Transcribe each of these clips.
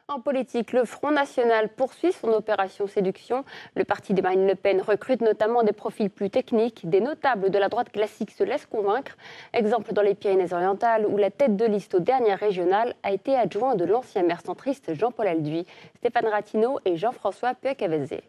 En politique, le Front National poursuit son opération séduction. Le parti de Marine Le Pen recrute notamment des profils plus techniques. Des notables de la droite classique se laissent convaincre. Exemple dans les Pyrénées-Orientales, où la tête de liste aux dernières régionales a été adjoint de l'ancien maire centriste Jean-Paul Alduy, Stéphane Rattino et Jean-François Puech-Avezé.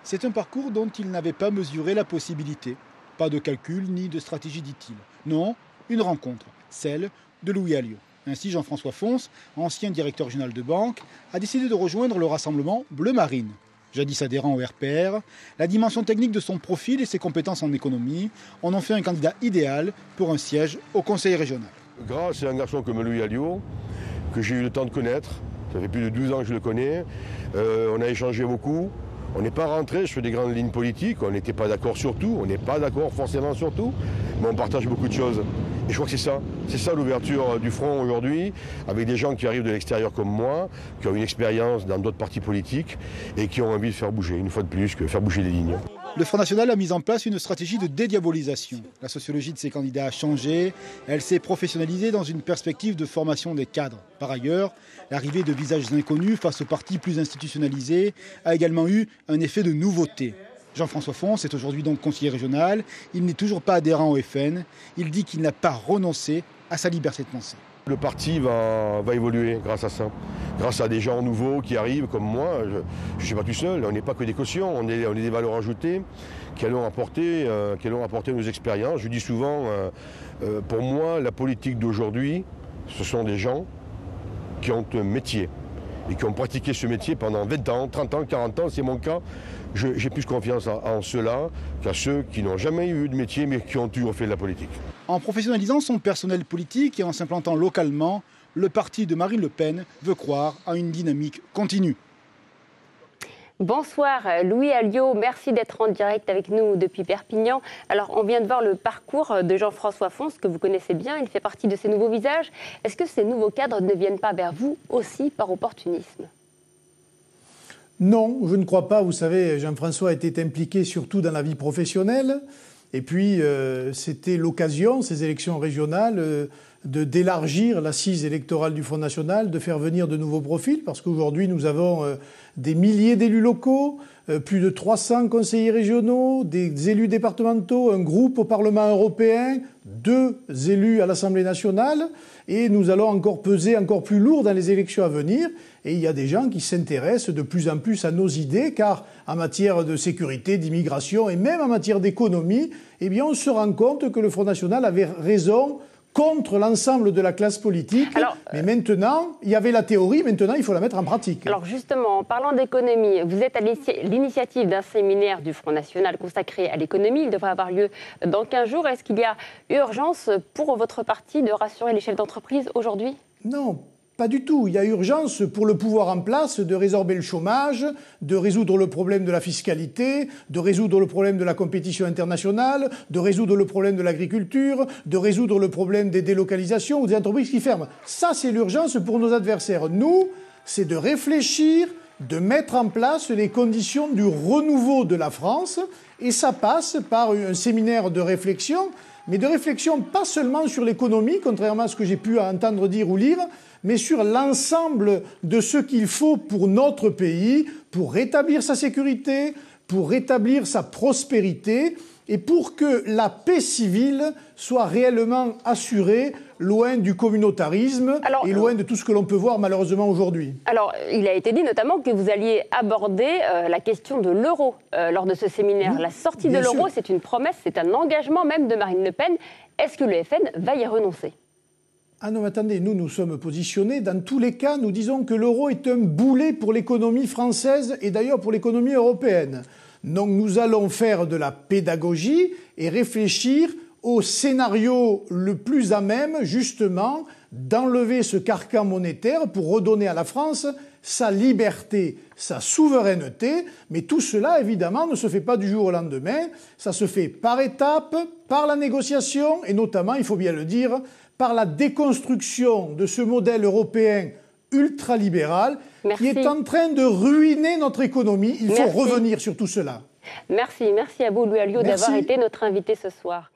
C'est un parcours dont il n'avait pas mesuré la possibilité. Pas de calcul ni de stratégie, dit-il. Non, une rencontre, celle de Louis Alliot. Ainsi, Jean-François Fons, ancien directeur régional de banque, a décidé de rejoindre le rassemblement Bleu Marine. Jadis adhérent au RPR, la dimension technique de son profil et ses compétences en économie en ont fait un candidat idéal pour un siège au conseil régional. Grâce à un garçon comme Louis Alliot, que j'ai eu le temps de connaître, ça fait plus de 12 ans que je le connais, on a échangé beaucoup. On n'est pas rentré sur des grandes lignes politiques, on n'était pas d'accord sur tout, on n'est pas d'accord forcément sur tout, mais on partage beaucoup de choses. Et je crois que c'est ça l'ouverture du front aujourd'hui, avec des gens qui arrivent de l'extérieur comme moi, qui ont une expérience dans d'autres partis politiques et qui ont envie de faire bouger, une fois de plus, que faire bouger les lignes. Le Front National a mis en place une stratégie de dédiabolisation. La sociologie de ses candidats a changé. Elle s'est professionnalisée dans une perspective de formation des cadres. Par ailleurs, l'arrivée de visages inconnus face aux partis plus institutionnalisés a également eu un effet de nouveauté. Jean-François Fons est aujourd'hui donc conseiller régional. Il n'est toujours pas adhérent au FN. Il dit qu'il n'a pas renoncé à sa liberté de penser. Le parti va évoluer grâce à ça, grâce à des gens nouveaux qui arrivent comme moi. Je ne suis pas tout seul, on n'est pas que des cautions, on est des valeurs ajoutées qui allons apporter nos expériences. Je dis souvent, pour moi, la politique d'aujourd'hui, ce sont des gens qui ont un métier et qui ont pratiqué ce métier pendant 20 ans, 30 ans, 40 ans, c'est mon cas. J'ai plus confiance en ceux-là qu'à ceux qui n'ont jamais eu de métier mais qui ont toujours fait de la politique. En professionnalisant son personnel politique et en s'implantant localement, le parti de Marine Le Pen veut croire à une dynamique continue. Bonsoir Louis Alliot, merci d'être en direct avec nous depuis Perpignan. Alors on vient de voir le parcours de Jean-François Fons que vous connaissez bien, il fait partie de ces nouveaux visages. Est-ce que ces nouveaux cadres ne viennent pas vers vous aussi par opportunisme ? Non, je ne crois pas. Vous savez, Jean-François était impliqué surtout dans la vie professionnelle. Et puis, c'était l'occasion, ces élections régionales, d'élargir l'assise électorale du Front National, de faire venir de nouveaux profils, parce qu'aujourd'hui, nous avons des milliers d'élus locaux, plus de 300 conseillers régionaux, des élus départementaux, un groupe au Parlement européen, 2 élus à l'Assemblée nationale, et nous allons encore peser encore plus lourd dans les élections à venir. Et il y a des gens qui s'intéressent de plus en plus à nos idées, car en matière de sécurité, d'immigration et même en matière d'économie, eh bien, on se rend compte que le Front National avait raison contre l'ensemble de la classe politique. Mais maintenant, il y avait la théorie, maintenant il faut la mettre en pratique. Alors justement, en parlant d'économie, vous êtes à l'initiative d'un séminaire du Front National consacré à l'économie. Il devrait avoir lieu dans 15 jours. Est-ce qu'il y a urgence pour votre parti de rassurer les chefs d'entreprise aujourd'hui ? Non. Pas du tout. Il y a urgence pour le pouvoir en place de résorber le chômage, de résoudre le problème de la fiscalité, de résoudre le problème de la compétition internationale, de résoudre le problème de l'agriculture, de résoudre le problème des délocalisations ou des entreprises qui ferment. Ça, c'est l'urgence pour nos adversaires. Nous, c'est de réfléchir, de mettre en place les conditions du renouveau de la France. Et ça passe par un séminaire de réflexion, mais de réflexion pas seulement sur l'économie, contrairement à ce que j'ai pu entendre dire ou lire, mais sur l'ensemble de ce qu'il faut pour notre pays, pour rétablir sa sécurité, pour rétablir sa prospérité et pour que la paix civile soit réellement assurée, loin du communautarisme et loin de tout ce que l'on peut voir malheureusement aujourd'hui. Alors, il a été dit notamment que vous alliez aborder la question de l'euro lors de ce séminaire. La sortie de l'euro, c'est une promesse, c'est un engagement même de Marine Le Pen. Est-ce que le FN va y renoncer ? Ah non, mais attendez, nous sommes positionnés. Dans tous les cas, nous disons que l'euro est un boulet pour l'économie française et d'ailleurs pour l'économie européenne. Donc nous allons faire de la pédagogie et réfléchir au scénario le plus à même, justement, d'enlever ce carcan monétaire pour redonner à la France sa liberté, sa souveraineté. Mais tout cela, évidemment, ne se fait pas du jour au lendemain. Ça se fait par étapes, par la négociation et notamment, il faut bien le dire, par la déconstruction de ce modèle européen ultralibéral qui est en train de ruiner notre économie. Il faut revenir sur tout cela. Merci à vous, Louis Alliot, d'avoir été notre invité ce soir.